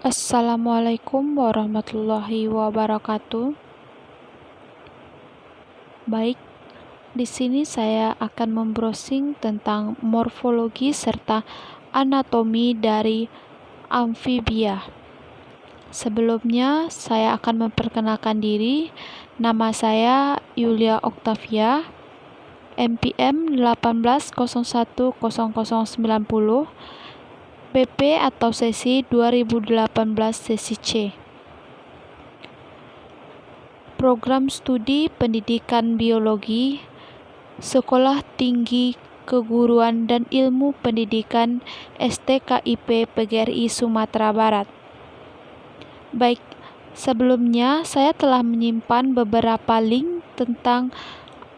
Assalamualaikum warahmatullahi wabarakatuh. Baik, di sini saya akan membrowsing tentang morfologi serta anatomi dari amfibia. Sebelumnya, saya akan memperkenalkan diri. Nama saya Yulia Oktavia, NPM 18010090, PP atau sesi 2018 sesi C. Program Studi Pendidikan Biologi, Sekolah Tinggi Keguruan dan Ilmu Pendidikan STKIP PGRI Sumatera Barat. Baik, sebelumnya saya telah menyimpan beberapa link tentang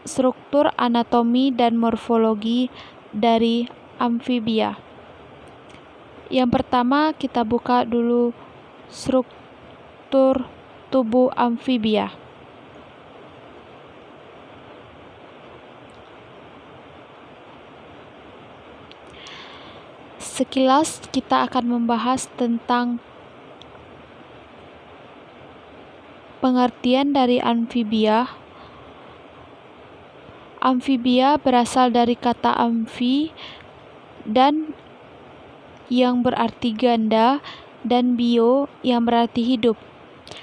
struktur anatomi dan morfologi dari amfibia. Yang pertama, kita buka dulu struktur tubuh amfibia. Sekilas kita akan membahas tentang pengertian dari amfibia. Amfibia berasal dari kata amfi dan yang berarti ganda dan bio yang berarti hidup.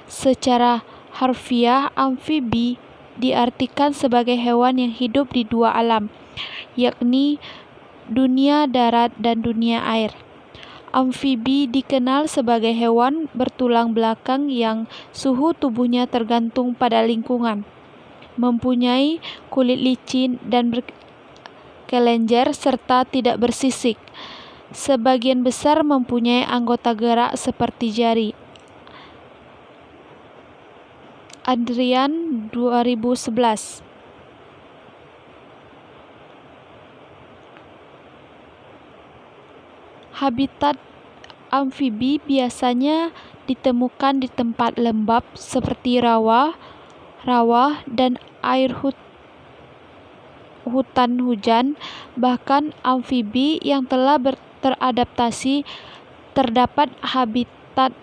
Secara harfiah, amfibi diartikan sebagai hewan yang hidup di dua alam, yakni dunia darat dan dunia air. Amfibi dikenal sebagai hewan bertulang belakang yang suhu tubuhnya tergantung pada lingkungan, mempunyai kulit licin dan berkelenjar serta tidak bersisik. Sebagian besar mempunyai anggota gerak seperti jari. Adrian 2011. Habitat amfibi biasanya ditemukan di tempat lembab seperti rawa, dan air hutan hujan. Bahkan amfibi yang telah teradaptasi terdapat habitat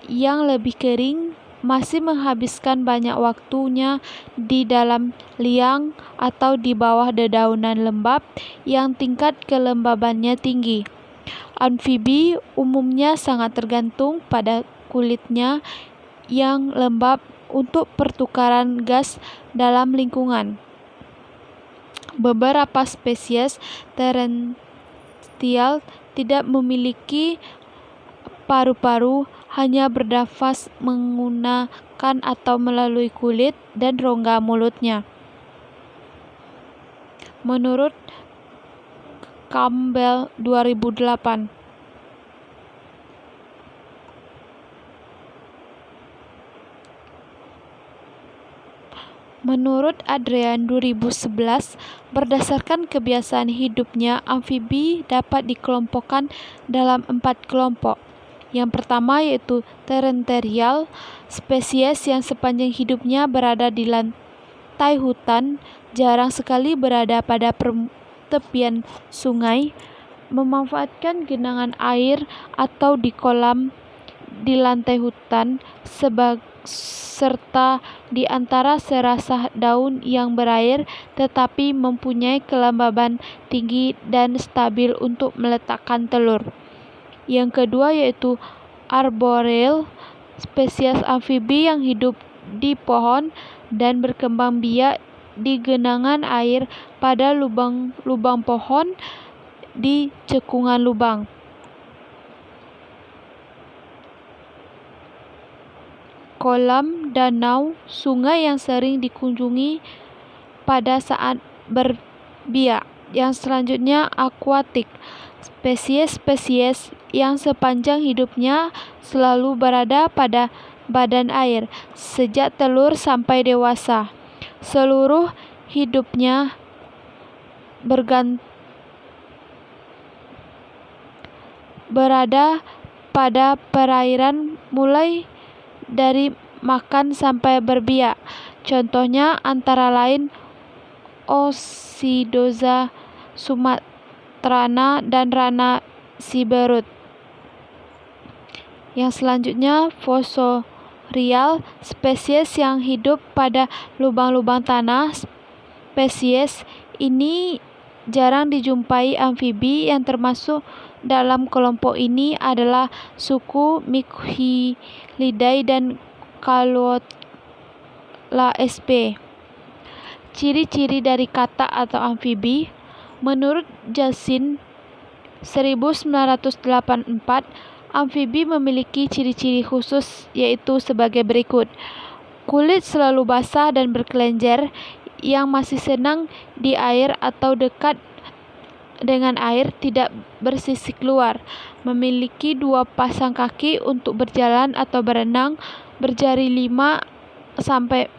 yang lebih kering masih menghabiskan banyak waktunya di dalam liang atau di bawah dedaunan lembab yang tingkat kelembabannya tinggi. Amfibi umumnya sangat tergantung pada kulitnya yang lembab untuk pertukaran gas dalam lingkungan. Beberapa spesies terenstial tidak memiliki paru-paru, hanya bernafas menggunakan atau melalui kulit dan rongga mulutnya. Menurut Campbell 2008. Menurut Adrian 2011, berdasarkan kebiasaan hidupnya, amfibi dapat dikelompokkan dalam 4 kelompok. Yang pertama yaitu terenstrial, spesies yang sepanjang hidupnya berada di lantai hutan, jarang sekali berada pada tepian sungai, memanfaatkan genangan air atau di kolam di lantai hutan, serta di antara serasah daun yang berair tetapi mempunyai kelembaban tinggi dan stabil untuk meletakkan telur. Yang kedua yaitu arboreal, spesies amfibi yang hidup di pohon dan berkembang biak di genangan air pada lubang-lubang pohon di cekungan lubang. Kolam, danau, sungai yang sering dikunjungi pada saat berbiak. Yang selanjutnya akuatik, spesies-spesies yang sepanjang hidupnya selalu berada pada badan air sejak telur sampai dewasa. Seluruh hidupnya berada pada perairan mulai dari makan sampai berbiak. Contohnya antara lain Osidoza sumatrana dan Rana siberut. Yang selanjutnya fosorial, spesies yang hidup pada lubang-lubang tanah. Spesies ini jarang dijumpai amfibi. Yang termasuk dalam kelompok ini adalah suku Microhylidae dan Calotla sp. Ciri-ciri dari katak atau amfibi. Menurut Jassin 1984, amfibi memiliki ciri-ciri khusus, yaitu sebagai berikut. Kulit selalu basah dan berkelenjar, yang masih senang di air atau dekat dengan air, tidak bersisik keluar. Memiliki 2 pasang kaki untuk berjalan atau berenang, berjari 4 sampai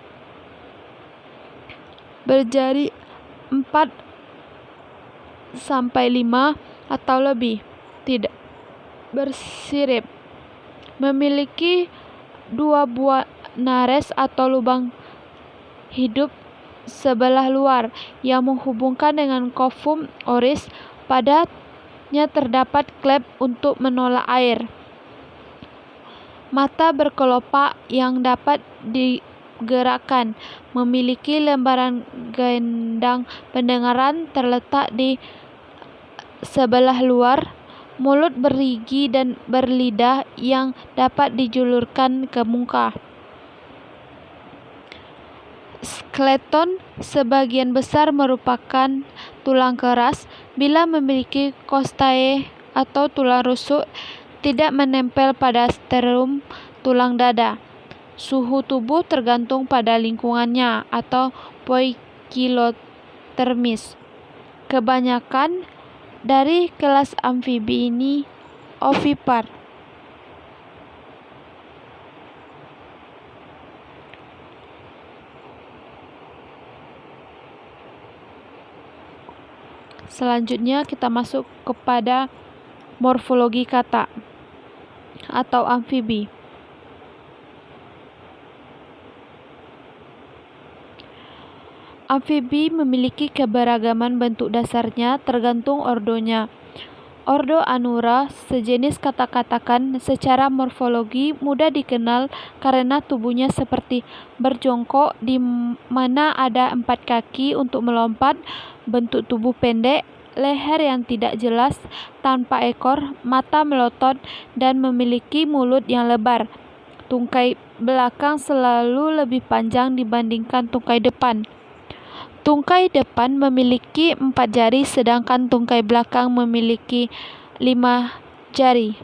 5 atau lebih. Tidak bersirip. Memiliki 2 buah nares atau lubang hidup sebelah luar yang menghubungkan dengan kofum oris. Padanya terdapat klep untuk menolak air. Mata berkelopak yang dapat digerakkan. Memiliki lembaran gendang pendengaran terletak di sebelah luar. Mulut bergigi dan berlidah yang dapat dijulurkan ke muka. Skeleton sebagian besar merupakan tulang keras. Bila memiliki costae atau tulang rusuk, tidak menempel pada sternum, tulang dada. Suhu tubuh tergantung pada lingkungannya atau poikilotermis. Kebanyakan dari kelas amfibi ini ovipar. Selanjutnya kita masuk kepada morfologi katak atau amfibi. Amfibi memiliki keberagaman bentuk dasarnya tergantung ordonya. Ordo Anura, sejenis katak-katakan secara morfologi mudah dikenal karena tubuhnya seperti berjongkok, di mana ada 4 kaki untuk melompat, bentuk tubuh pendek, leher yang tidak jelas, tanpa ekor, mata melotot, dan memiliki mulut yang lebar. Tungkai belakang selalu lebih panjang dibandingkan tungkai depan. Tungkai depan memiliki 4 jari, sedangkan tungkai belakang memiliki 5 jari.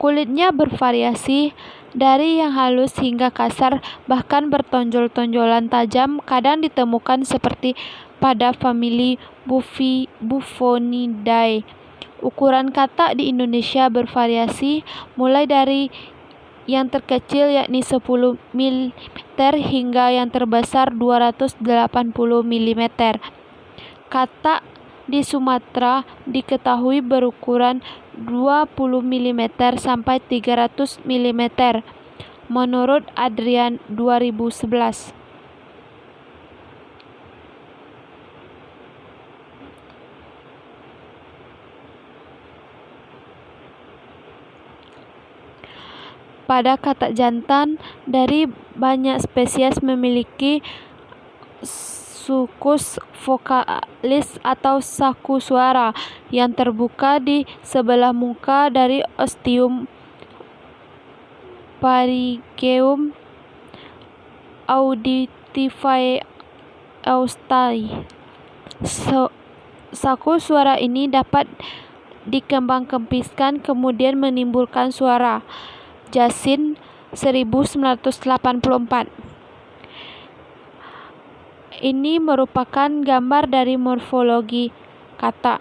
Kulitnya bervariasi dari yang halus hingga kasar, bahkan bertonjol-tonjolan tajam. Kadang ditemukan seperti pada famili Buffonidae. Ukuran katak di Indonesia bervariasi, mulai dari yang terkecil yakni 10 mm hingga yang terbesar 280 mm. Katak di Sumatera diketahui berukuran 20 mm sampai 300 mm menurut Adrian 2011. Pada katak jantan, dari banyak spesies memiliki sulcus vocalis atau saku suara yang terbuka di sebelah muka dari ostium pharyngeum auditivae austae. Saku suara ini dapat dikembang-kempiskan kemudian menimbulkan suara. Jassin 1984. Ini merupakan gambar dari morfologi katak.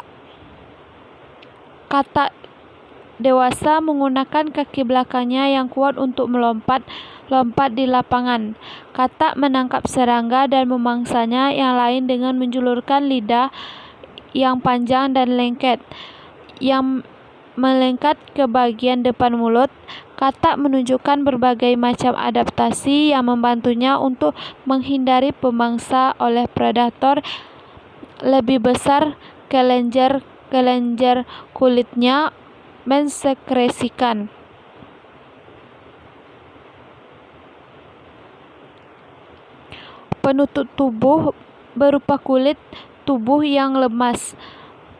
Katak dewasa menggunakan kaki belakangnya yang kuat untuk melompat di lapangan. Katak menangkap serangga dan memangsanya yang lain dengan menjulurkan lidah yang panjang dan lengket yang melengket ke bagian depan mulut. Katak menunjukkan berbagai macam adaptasi yang membantunya untuk menghindari pemangsa oleh predator lebih besar, kelenjar kelenjar kulitnya mensekresikan. Penutup tubuh berupa kulit tubuh yang lemas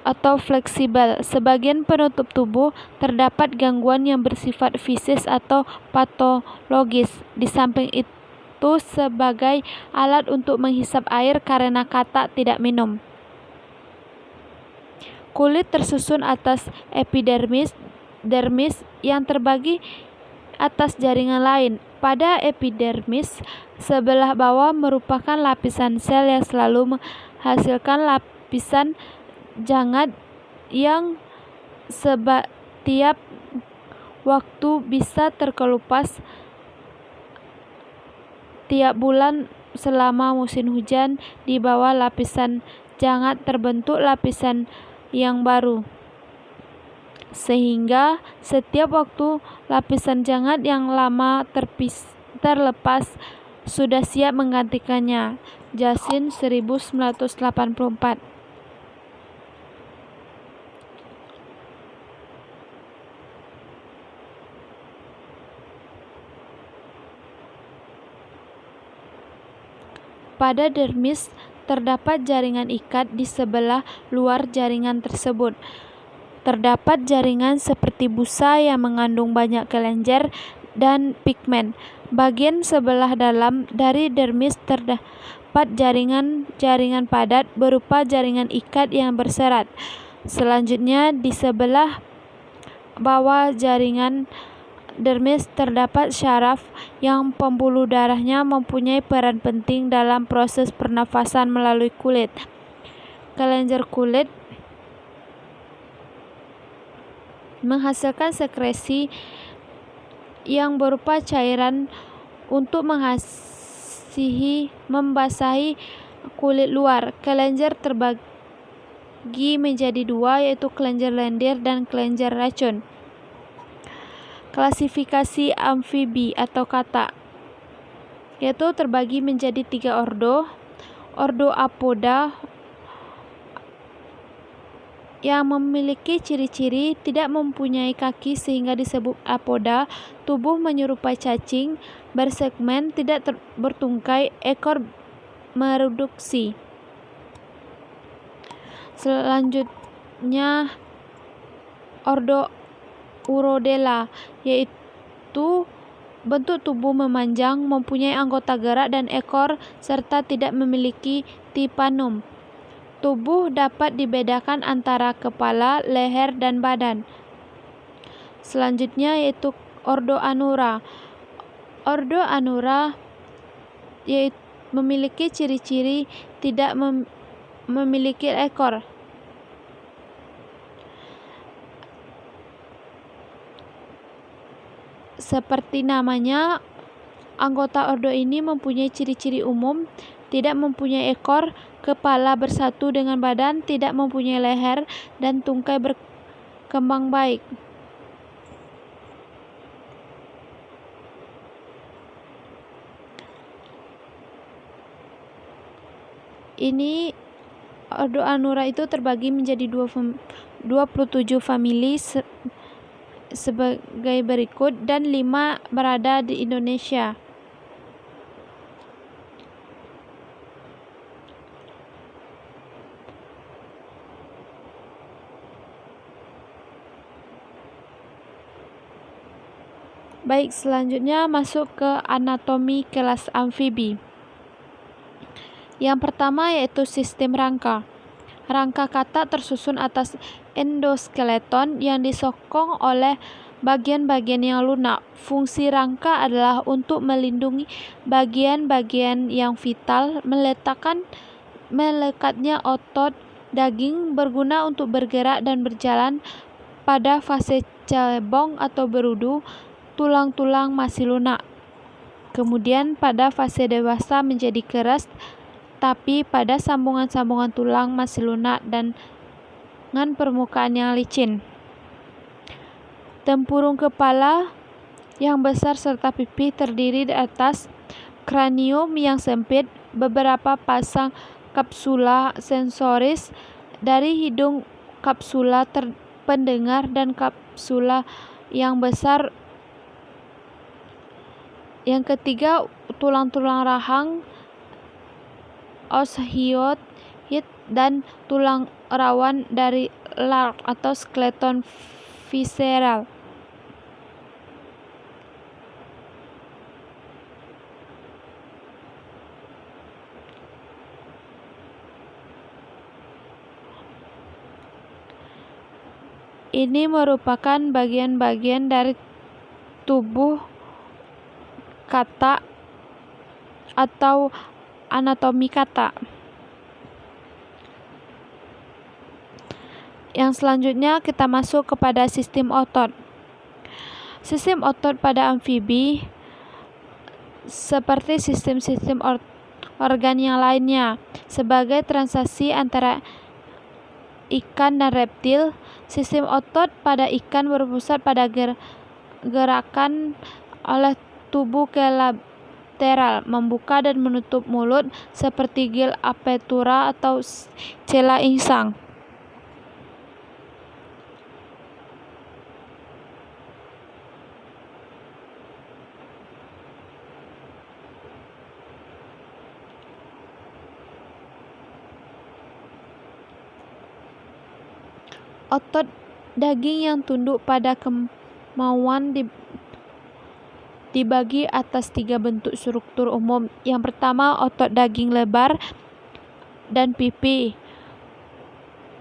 atau fleksibel. Sebagian penutup tubuh terdapat gangguan yang bersifat fisik atau patologis. Di samping itu sebagai alat untuk menghisap air karena katak tidak minum. Kulit tersusun atas epidermis, dermis yang terbagi atas jaringan lain. Pada epidermis, sebelah bawah merupakan lapisan sel yang selalu menghasilkan lapisan jangat yang setiap waktu bisa terkelupas. Tiap bulan selama musim hujan, di bawah lapisan jangat terbentuk lapisan yang baru, sehingga setiap waktu lapisan jangat yang lama terlepas sudah siap menggantikannya. Jasin 1984. Pada dermis terdapat jaringan ikat di sebelah luar jaringan tersebut. Terdapat jaringan seperti busa yang mengandung banyak kelenjar dan pigmen. Bagian sebelah dalam dari dermis terdapat jaringan padat berupa jaringan ikat yang berserat. Selanjutnya di sebelah bawah jaringan dermis terdapat syaraf yang pembuluh darahnya mempunyai peran penting dalam proses pernafasan melalui kulit. Kelenjar kulit menghasilkan sekresi yang berupa cairan untuk membasahi kulit luar. Kelenjar terbagi menjadi dua, yaitu kelenjar lendir dan kelenjar racun. Klasifikasi amfibi atau katak yaitu terbagi menjadi 3 ordo. Ordo Apoda yang memiliki ciri-ciri tidak mempunyai kaki sehingga disebut apoda, tubuh menyerupai cacing, bersegmen, tidak bertungkai, ekor mereduksi. Selanjutnya ordo Urodela, yaitu bentuk tubuh memanjang, mempunyai anggota gerak dan ekor, serta tidak memiliki timpanum. Tubuh dapat dibedakan antara kepala, leher, dan badan. Selanjutnya yaitu ordo Anura. Ordo Anura yaitu memiliki ciri-ciri tidak memiliki ekor. Seperti namanya, anggota ordo ini mempunyai ciri-ciri umum, tidak mempunyai ekor, kepala bersatu dengan badan, tidak mempunyai leher, dan tungkai berkembang baik. Ini ordo Anura itu terbagi menjadi 27 famili sebagai berikut, dan 5 berada di Indonesia. Baik, selanjutnya masuk ke anatomi kelas amfibi. Yang pertama yaitu sistem rangka. Rangka katak tersusun atas endoskeleton yang disokong oleh bagian-bagian yang lunak. Fungsi rangka adalah untuk melindungi bagian-bagian yang vital, melekatnya otot daging, berguna untuk bergerak dan berjalan. Pada fase cebong atau berudu, tulang-tulang masih lunak. Kemudian pada fase dewasa menjadi keras, tapi pada sambungan-sambungan tulang masih lunak dan dengan permukaan yang licin. Tempurung kepala yang besar serta pipi terdiri di atas kranium yang sempit, beberapa pasang kapsula sensoris dari hidung kapsula pendengar dan kapsula yang besar. Yang ketiga, tulang-tulang rahang, oshioid, dan tulang rawan dari lark atau skeleton visceral. Ini merupakan bagian-bagian dari tubuh kata atau anatomi kata. Yang selanjutnya kita masuk kepada sistem otot. Sistem otot pada amfibi seperti sistem-sistem organ yang lainnya. Sebagai transaksi antara ikan dan reptil, sistem otot pada ikan berpusat pada gerakan oleh tubuh ke lateral, membuka dan menutup mulut seperti gil apertura atau cela insang. Otot daging yang tunduk pada kemauan dibagi atas 3 bentuk struktur umum. Yang pertama, otot daging lebar dan pipi.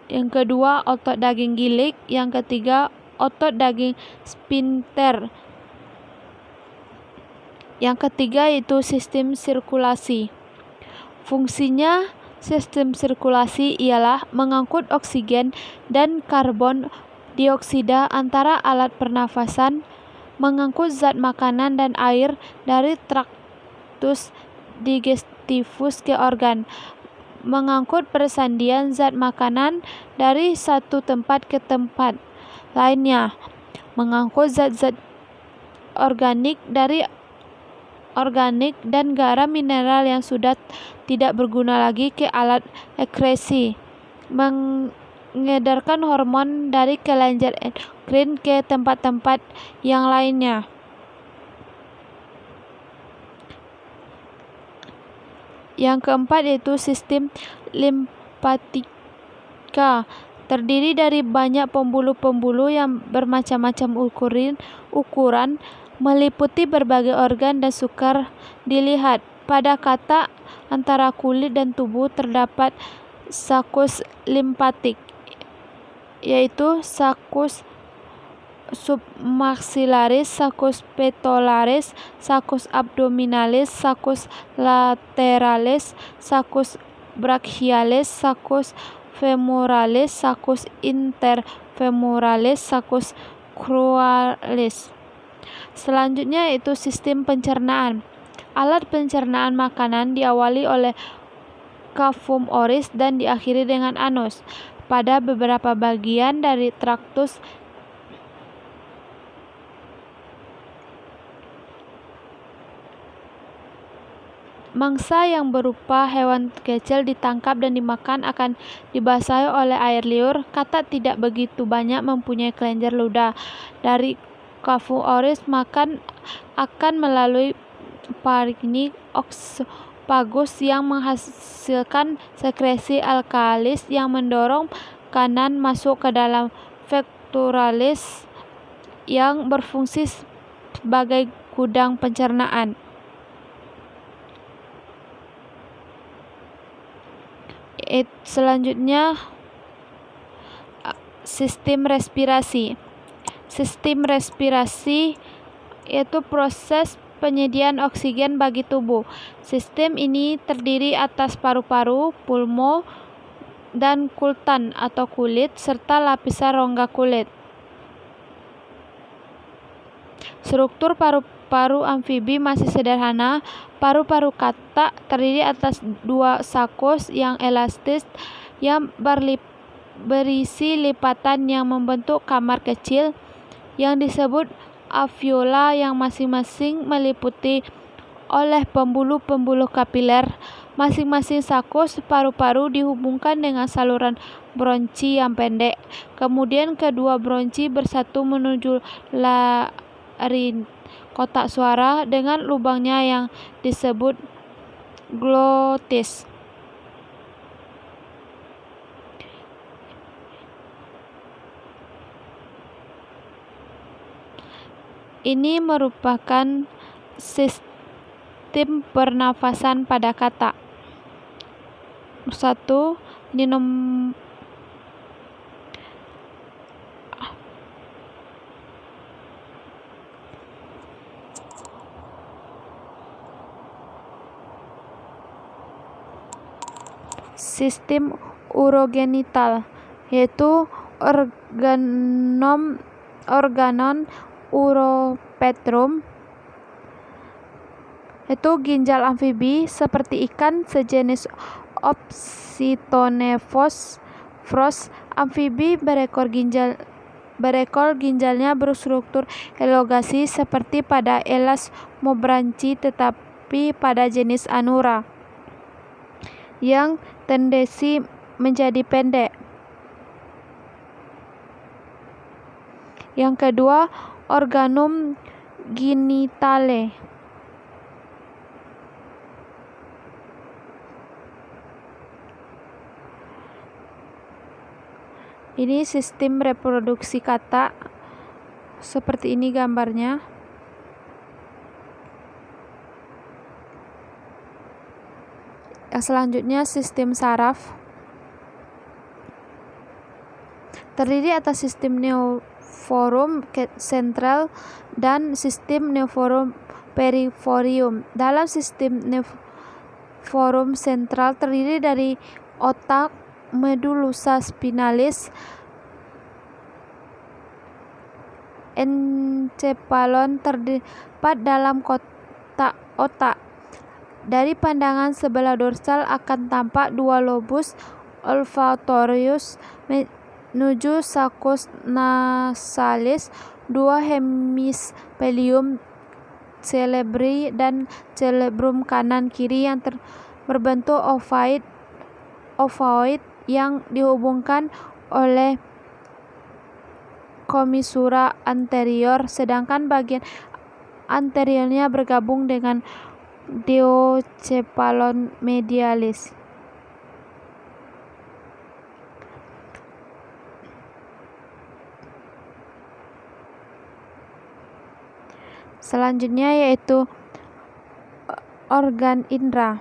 Yang kedua, otot daging gilik. Yang ketiga, otot daging sphincter. Yang ketiga yaitu sistem sirkulasi. Fungsinya sistem sirkulasi ialah mengangkut oksigen dan karbon dioksida antara alat pernafasan, mengangkut zat makanan dan air dari traktus digestivus ke organ, mengangkut persandian zat makanan dari satu tempat ke tempat lainnya, mengangkut zat-zat organik dan garam mineral yang sudah tidak berguna lagi ke alat ekskresi, mengedarkan hormon dari kelenjar endokrin ke tempat-tempat yang lainnya. Yang keempat yaitu sistem limpatika, terdiri dari banyak pembuluh-pembuluh yang bermacam-macam ukuran, meliputi berbagai organ dan sukar dilihat. Pada kata antara kulit dan tubuh terdapat sakus limpatik, yaitu sakus submaxillaris, sakus pectoralis, sakus abdominalis, sakus lateralis, sakus brachialis, sakus femoralis, sakus interfemoralis, sakus crualis. Selanjutnya yaitu sistem pencernaan. Alat pencernaan makanan diawali oleh cavum oris dan diakhiri dengan anus. Pada beberapa bagian dari traktus mangsa yang berupa hewan kecil ditangkap dan dimakan akan dibasahi oleh air liur. Kata tidak begitu banyak mempunyai kelenjar ludah. Dari cavum oris makan akan melalui pharynx esophagus yang menghasilkan sekresi alkalis yang mendorong makanan masuk ke dalam pectoralis yang berfungsi sebagai gudang pencernaan. Selanjutnya sistem respirasi. Sistem respirasi yaitu proses penyediaan oksigen bagi tubuh. Sistem ini terdiri atas paru-paru, pulmo, dan kultan atau kulit, serta lapisan rongga kulit. Struktur paru-paru amfibi masih sederhana. Paru-paru kata terdiri atas 2 sakus yang elastis yang berisi lipatan yang membentuk kamar kecil yang disebut alveola yang masing-masing meliputi oleh pembuluh-pembuluh kapiler. Masing-masing sakus paru-paru dihubungkan dengan saluran bronchi yang pendek. Kemudian kedua bronchi bersatu menuju laring kotak suara dengan lubangnya yang disebut glotis. Ini merupakan sistem pernafasan pada kata. Satu, sistem urogenital, yaitu organon uropetrum, yaitu ginjal amfibi seperti ikan sejenis Opsitonephos. Amfibi berekor ginjalnya berstruktur elongasi seperti pada Elasmobranchi, tetapi pada jenis Anura yang tendensi menjadi pendek. Yang kedua, organum genitale. Ini sistem reproduksi kata. Seperti ini gambarnya. Yang selanjutnya sistem saraf. Terdiri atas sistem neoforum sentral dan sistem neoforum periferium. Dalam sistem neoforum sentral terdiri dari otak, medulla spinalis, encephalon terdapat dalam kotak otak. Dari pandangan sebelah dorsal akan tampak dua lobus olfactorius menuju saccus nasalis, dua hemispedium cerebri dan cerebrum kanan kiri yang berbentuk ovoid yang dihubungkan oleh commissura anterior, sedangkan bagian anteriornya bergabung dengan Diencephalon medialis. Selanjutnya yaitu organ indera.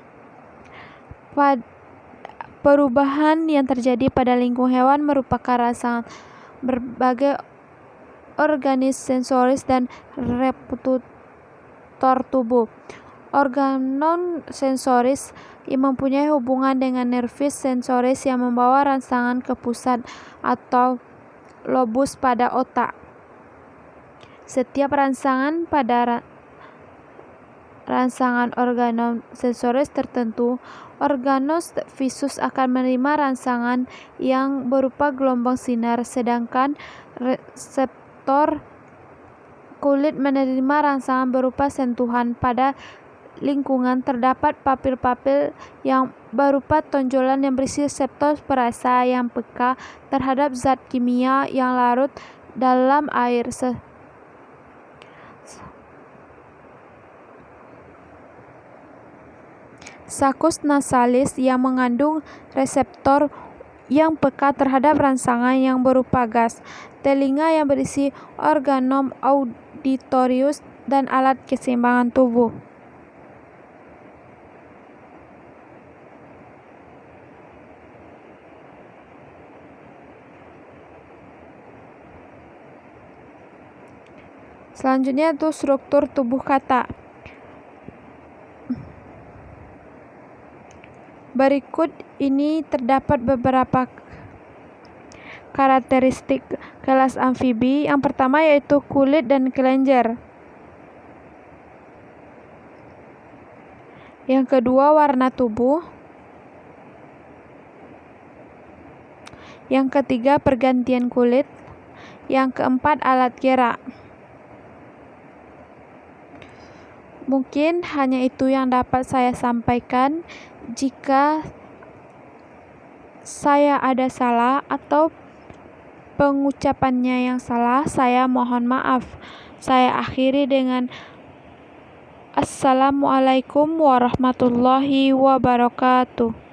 Perubahan yang terjadi pada lingkungan hewan merupakan rangsangan berbagai organisme sensoris dan reseptor tubuh. Organon sensoris yang mempunyai hubungan dengan nervis sensoris yang membawa rangsangan ke pusat atau lobus pada otak. Setiap rangsangan pada rangsangan organon sensoris tertentu, organos visus akan menerima rangsangan yang berupa gelombang sinar, sedangkan reseptor kulit menerima rangsangan berupa sentuhan. Pada lingkungan terdapat papil-papil yang berupa tonjolan yang berisi reseptor perasa yang peka terhadap zat kimia yang larut dalam air. Saccus nasalis yang mengandung reseptor yang peka terhadap rangsangan yang berupa gas. Telinga yang berisi organon auditorius dan alat keseimbangan tubuh. Selanjutnya itu struktur tubuh kata. Berikut ini terdapat beberapa karakteristik kelas amfibi. Yang pertama yaitu kulit dan kelenjar. Yang kedua warna tubuh. Yang ketiga pergantian kulit. Yang keempat alat gerak. Mungkin hanya itu yang dapat saya sampaikan. Jika saya ada salah atau pengucapannya yang salah, saya mohon maaf. Saya akhiri dengan Assalamualaikum warahmatullahi wabarakatuh.